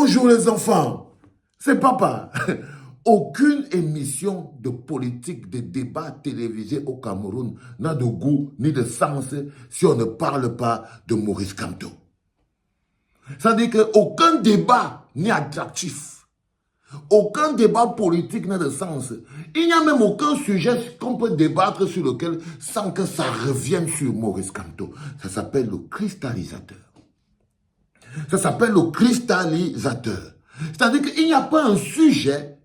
Bonjour les enfants, c'est papa. Aucune émission de politique, de débat télévisé au Cameroun n'a de goût ni de sens si on ne parle pas de Maurice Kamto. Ça veut dire qu'aucun débat n'est attractif. Aucun débat politique n'a de sens. Il n'y a même aucun sujet qu'on peut débattre sur lequel sans que ça revienne sur Maurice Kamto. Ça s'appelle le cristallisateur. Ça s'appelle le cristallisateur. C'est-à-dire qu'il n'y a pas un sujet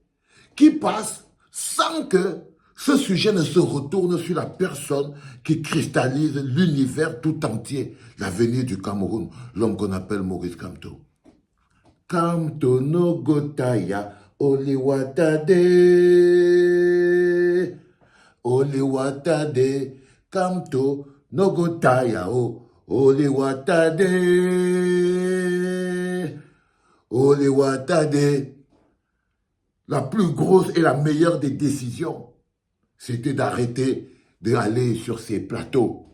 qui passe sans que ce sujet ne se retourne sur la personne qui cristallise l'univers tout entier, l'avenir du Cameroun, l'homme qu'on appelle Maurice Kamto. Kamto no gotaya oliwatade, oliwatade, Kamto no gotaya oliwatade, oliwatade. La plus grosse et la meilleure des décisions, c'était d'arrêter d'aller sur ces plateaux.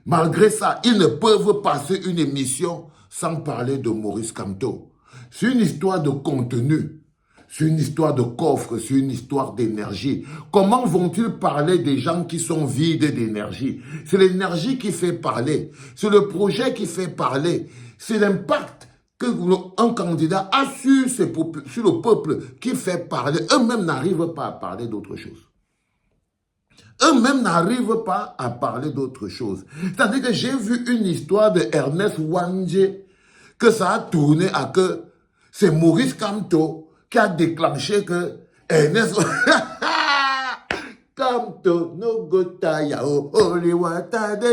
Malgré ça, ils ne peuvent passer une émission sans parler de Maurice Kamto. C'est une histoire de contenu, c'est une histoire de coffre, c'est une histoire d'énergie. Comment vont-ils parler des gens qui sont vides d'énergie? C'est l'énergie qui fait parler, c'est le projet qui fait parler, c'est l'impact qu'un candidat a sur le peuple qui fait parler. Eux-mêmes n'arrivent pas à parler d'autre chose. Eux-mêmes n'arrivent pas à parler d'autre chose. C'est-à-dire que j'ai vu une histoire de Ernest Wandje, que ça a tourné à que c'est Maurice Kamto qui a déclenché que Ernest Kamto no gotaya oliwatade.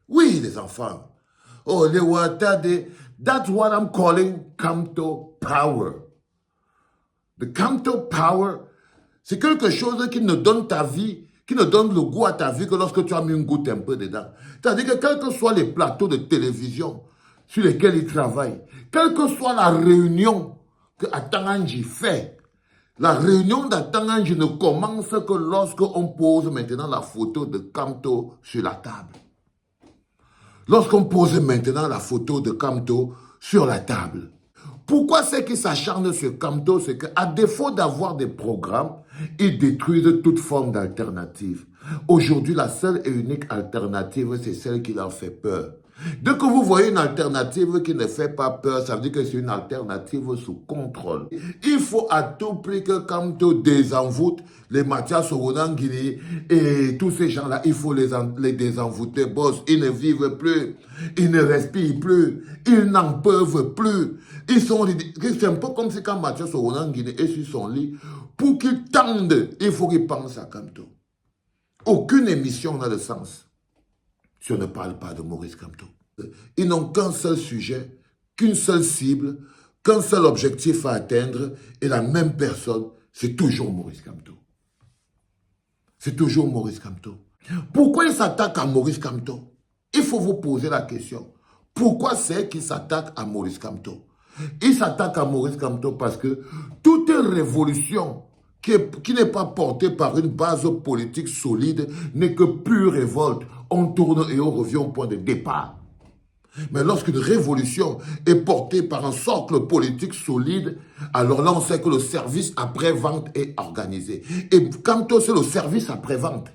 Oui, les enfants. Oliwatade. That's what I'm calling Kamto Power. The Kamto Power, c'est quelque chose qui ne donne ta vie, qui ne donne le goût à ta vie que lorsque tu as mis une goutte un peu dedans. C'est-à-dire que quels que soient les plateaux de télévision sur lesquels il travaille, quelle que soit la réunion que Atanganji fait, la réunion d'Atanganji ne commence que lorsqu'on pose maintenant la photo de Kamto sur la table. Lorsqu'on pose maintenant la photo de Kamto sur la table. Pourquoi c'est qu'ils s'acharnent sur Kamto? C'est qu'à défaut d'avoir des programmes, ils détruisent toute forme d'alternative. Aujourd'hui, la seule et unique alternative, c'est celle qui leur fait peur. Dès que vous voyez une alternative qui ne fait pas peur, ça veut dire que c'est une alternative sous contrôle. Il faut à tout prix que Kamto désenvoûte les Mathias Soronangini et tous ces gens-là, il faut les désenvoûter, boss. Ils ne vivent plus, ils ne respirent plus, ils n'en peuvent plus. C'est un peu comme si quand Mathias Soronangini est sur son lit, pour qu'il tende, il faut qu'il pense à Kamto. Aucune émission n'a de sens si on ne parle pas de Maurice Kamto. Ils n'ont qu'un seul sujet, qu'une seule cible, qu'un seul objectif à atteindre, et la même personne, c'est toujours Maurice Kamto. C'est toujours Maurice Kamto. Pourquoi ils s'attaquent à Maurice Kamto? Il faut vous poser la question. Pourquoi c'est qu'ils s'attaquent à Maurice Kamto? Ils s'attaquent à Maurice Kamto parce que toute révolution qui n'est pas portée par une base politique solide n'est que pure révolte. On tourne et on revient au point de départ. Mais lorsqu'une révolution est portée par un socle politique solide, alors là on sait que le service après-vente est organisé. Et Kamto, c'est le service après-vente.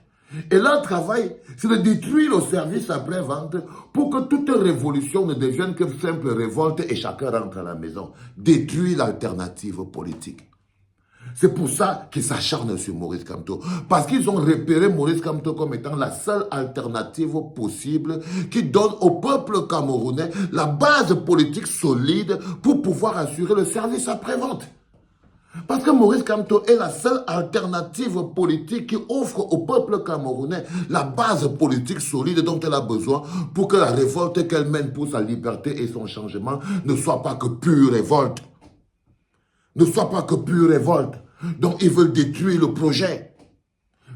Et leur travail, c'est de détruire le service après-vente pour que toute révolution ne devienne que simple révolte et chacun rentre à la maison. Détruire l'alternative politique. C'est pour ça qu'ils s'acharnent sur Maurice Kamto. Parce qu'ils ont repéré Maurice Kamto comme étant la seule alternative possible qui donne au peuple camerounais la base politique solide pour pouvoir assurer le service après-vente. Parce que Maurice Kamto est la seule alternative politique qui offre au peuple camerounais la base politique solide dont elle a besoin pour que la révolte qu'elle mène pour sa liberté et son changement ne soit pas que pure révolte. Ne soit pas que pure révolte. Donc ils veulent détruire le projet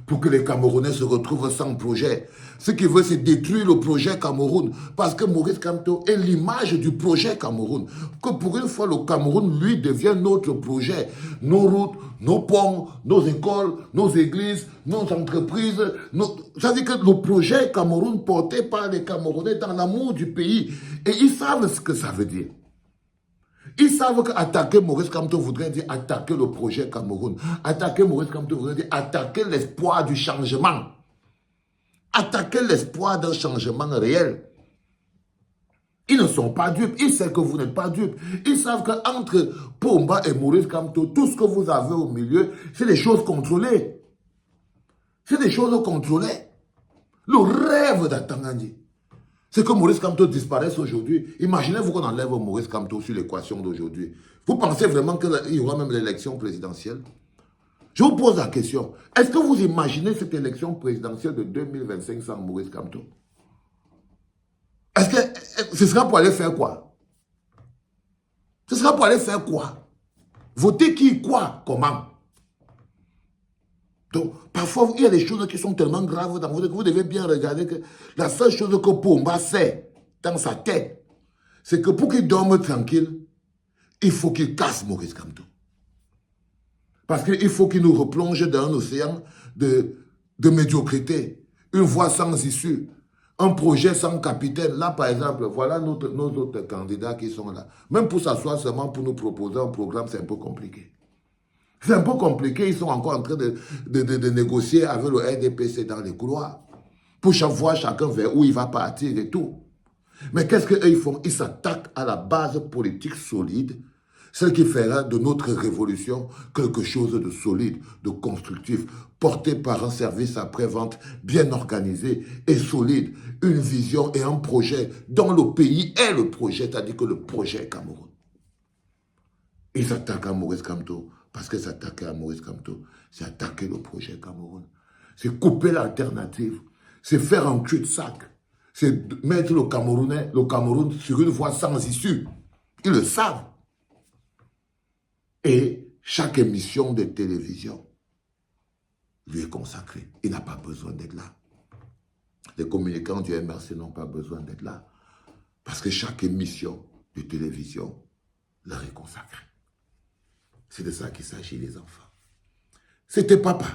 pour que les Camerounais se retrouvent sans projet. Ce qu'ils veulent, c'est détruire le projet Cameroun. Parce que Maurice Kamto est l'image du projet Cameroun. Que pour une fois, le Cameroun, lui, devient notre projet. Nos routes, nos ponts, nos écoles, nos églises, nos entreprises. Ça veut dire que le projet Cameroun porté par les Camerounais dans l'amour du pays. Et ils savent ce que ça veut dire. Ils savent qu'attaquer Maurice Kamto voudrait dire attaquer le projet Cameroun. Attaquer Maurice Kamto voudrait dire attaquer l'espoir du changement. Attaquer l'espoir d'un changement réel. Ils ne sont pas dupes. Ils savent que vous n'êtes pas dupes. Ils savent qu'entre Pomba et Maurice Kamto, tout ce que vous avez au milieu, c'est des choses contrôlées. C'est des choses contrôlées. Le rêve d'Atangani, c'est que Maurice Kamto disparaisse aujourd'hui. Imaginez-vous qu'on enlève Maurice Kamto sur l'équation d'aujourd'hui. Vous pensez vraiment qu'il y aura même l'élection présidentielle? Je vous pose la question. Est-ce que vous imaginez cette élection présidentielle de 2025 sans Maurice Kamto? Est-ce que ce sera pour aller faire quoi? Ce sera pour aller faire quoi? Voter qui, quoi, comment? Donc, parfois, il y a des choses qui sont tellement graves dans votre vie que vous devez bien regarder que la seule chose que Pomba sait dans sa tête, c'est que pour qu'il dorme tranquille, il faut qu'il casse Maurice Kamto. Parce qu'il faut qu'il nous replonge dans un océan de médiocrité, une voie sans issue, un projet sans capitaine. Là, par exemple, voilà nos autres candidats qui sont là. Même pour s'asseoir seulement pour nous proposer un programme, c'est un peu compliqué. C'est un peu compliqué, ils sont encore en train de négocier avec le RDPC dans les couloirs. Pour voir chacun vers où il va partir et tout. Mais qu'est-ce qu'ils font? Ils s'attaquent à la base politique solide, celle qui fera de notre révolution quelque chose de solide, de constructif, porté par un service après-vente bien organisé et solide, une vision et un projet dont le pays est le projet, c'est-à-dire que le projet Cameroun. Ils s'attaquent à Maurice Kamto. Parce que s'attaquer à Maurice Kamto, c'est attaquer le projet Cameroun. C'est couper l'alternative. C'est faire un cul-de-sac. C'est mettre le Cameroun sur une voie sans issue. Ils le savent. Et chaque émission de télévision lui est consacrée. Il n'a pas besoin d'être là. Les communicants du MRC n'ont pas besoin d'être là. Parce que chaque émission de télévision leur est consacrée. C'est de ça qu'il s'agit, les enfants. C'était papa.